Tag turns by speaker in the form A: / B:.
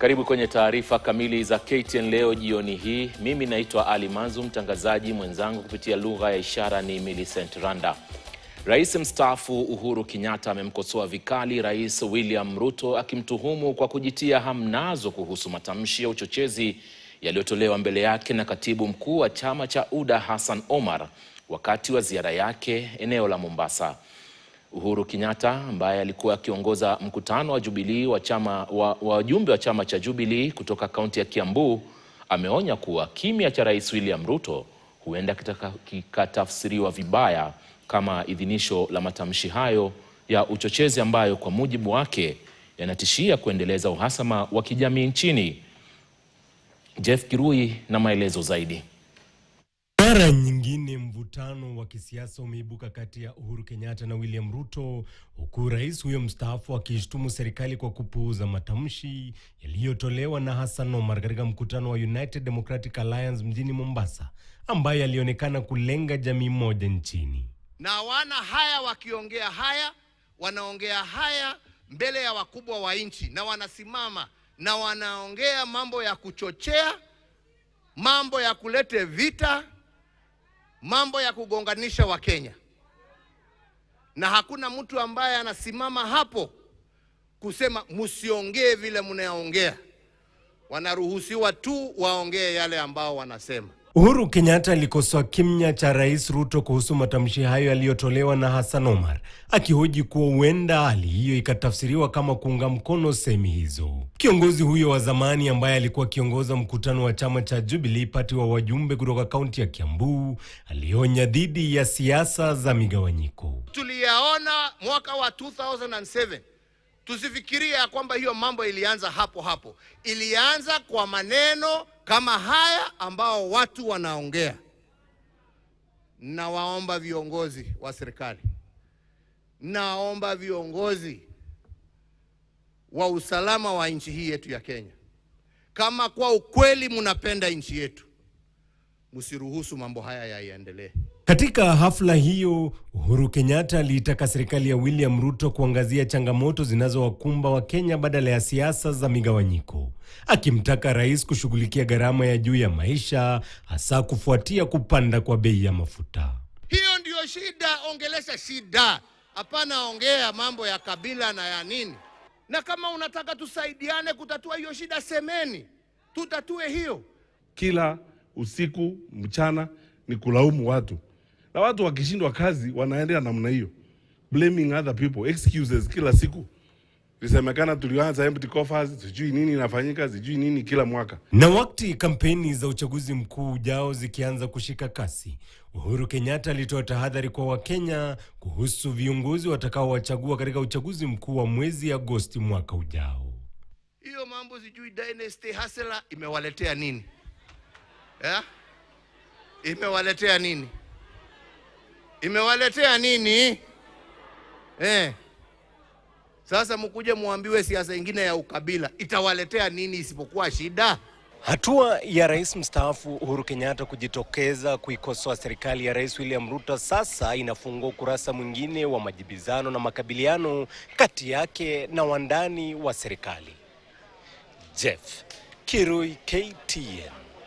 A: Karibu kwenye taarifa kamili za KTN leo jioni hii. Mimi naitwa Ali Manzu, mtangazaji mwenzangu kupitia lugha ya ishara ni Millicent Randa. Rais mstaafu Uhuru Kenyatta amemkosoa vikali Rais William Ruto akimtuhumu kwa kujitia hamnazo kuhusu matamshi ya uchochezi yaliyotolewa mbele yake na katibu mkuu wa chama cha UDA Hassan Omar wakati wa ziara yake eneo la Mombasa. Uhuru Kenyatta ambaye alikuwa akiongoza mkutano wa Jubilee wa wajumbe wa chama cha Jubilee kutoka kaunti ya Kiambu ameonya kuwa kimya cha Rais William Ruto huenda kikatafsiriwa vibaya kama idhinisho la matamshi hayo ya uchochezi ambayo kwa mujibu wake yanatishia kuendeleza uhasama wa kijamii nchini. Jeff Kirui na maelezo zaidi.
B: Mara nyingine mvutano wa kisiasa umeibuka kati ya Uhuru Kenyatta na William Ruto, huku rais huyo mstaafu akishtumu serikali kwa kupuuza matamshi yaliyotolewa na Hassan Omar katika mkutano wa United Democratic Alliance mjini Mombasa, ambaye alionekana kulenga jamii moja nchini.
C: Na wana haya wakiongea haya, wanaongea haya mbele ya wakubwa wa nchi, na wanasimama na wanaongea mambo ya kuchochea, mambo ya kulete vita, mambo ya kugonganisha Wakenya. Na hakuna mtu ambaye anasimama hapo kusema msiongee vile mnaongea. Wanaruhusiwa tu waongee yale ambao wanasema.
B: Uhuru Kenyatta alikosoa kimya cha Rais Ruto kuhusu matamshi hayo yaliyotolewa na Hassan Omar, akihoji kuwa huenda hali hiyo ikatafsiriwa kama kuunga mkono semi hizo. Kiongozi huyo wa zamani ambaye alikuwa akiongoza mkutano wa chama cha Jubilee Party wa wajumbe kutoka kaunti ya Kiambu alionya dhidi ya siasa za migawanyiko.
C: Tuliyaona mwaka wa 2007. Tusifikiria kwamba hiyo mambo ilianza hapo. Ilianza kwa maneno kama haya ambao watu wanaongea. Nawaomba viongozi wa serikali, naomba viongozi wa usalama wa nchi hii yetu ya Kenya, kama kwa ukweli mnapenda nchi yetu, msiruhusu mambo haya yaendelee.
B: Katika hafla hiyo, Uhuru Kenyatta aliitaka serikali ya William Ruto kuangazia changamoto zinazowakumba Wakenya badala ya siasa za migawanyiko, akimtaka rais kushughulikia gharama ya juu ya maisha, hasa kufuatia kupanda kwa bei ya mafuta.
C: Hiyo ndio shida, ongelesha shida. Hapana ongea mambo ya kabila na ya nini. Na kama unataka tusaidiane kutatua hiyo shida, semeni, tutatue hiyo.
D: Kila usiku mchana ni kulaumu watu. Na watu wakishindwa kazi wanaendea namna hiyo, blaming other people, excuses kila siku. Lisemekana tulianza empty coffers, sijui nini inafanyika, sijui nini kila mwaka.
B: Na wakati kampeni za uchaguzi mkuu ujao zikianza kushika kasi, Uhuru Kenyatta alitoa tahadhari kwa Wakenya kuhusu viongozi watakaowachagua katika uchaguzi mkuu wa mwezi Agosti mwaka ujao.
C: Hiyo mambo sijui dynasty hustler imewaletea nini? Imewaletea nini? Imewaletea nini? Sasa mkuje muambiwe siasa nyingine ya ukabila itawaletea nini isipokuwa shida?
B: Hatua ya rais mstaafu Uhuru Kenyatta kujitokeza kuikosoa serikali ya Rais William Ruto sasa inafungua ukurasa mwingine wa majibizano na makabiliano kati yake na wandani wa serikali. Jeff Kirui, KTN.